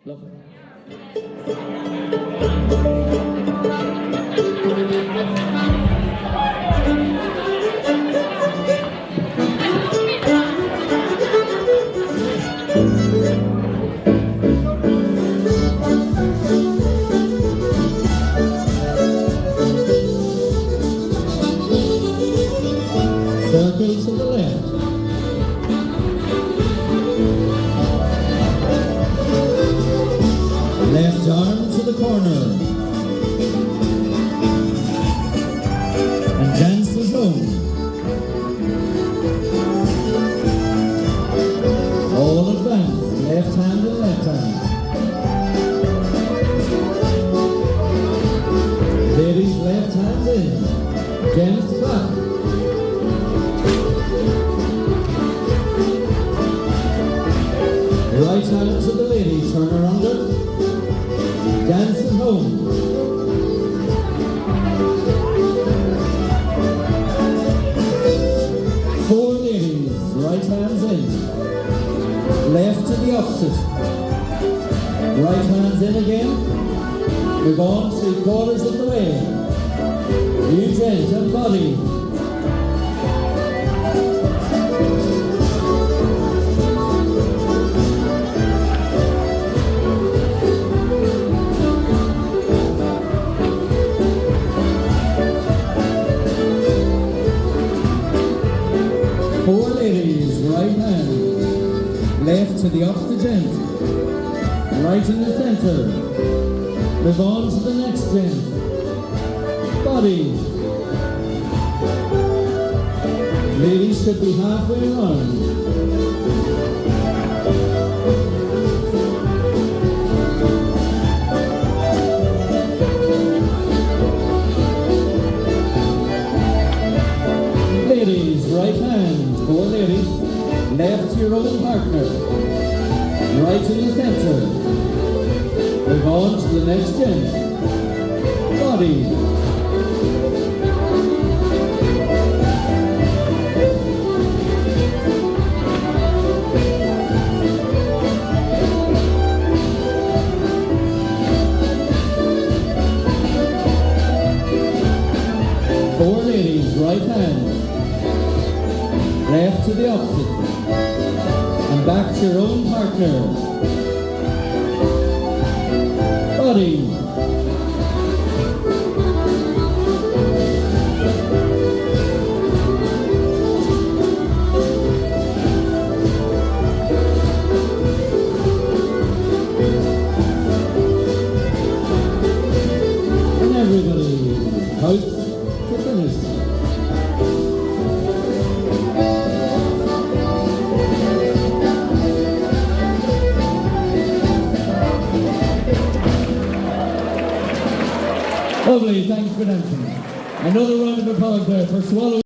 Lovely. Circle to the left. Left arm to the corner. And dance it home. All advance. Left hand and left hand. Ladies, left hands in. Gents back. Right hand to the lady, turn her under, dance it home. Four ladies, right hands in, left to the opposite, right hands in again, we're going 3/4 of the way, you gent and body. Four ladies, right hand, left to the opposite gent, right in the center, move on to the next gent, body. Ladies should be halfway around. Ladies, right hand, four ladies, left to your own partner, right in the center, move on to the next gent, body. Four ladies, right hand, left to the opposite, and back to your own partner, body. And everybody, house to finish. Lovely, thanks for dancing. Another round of applause there for Swallow.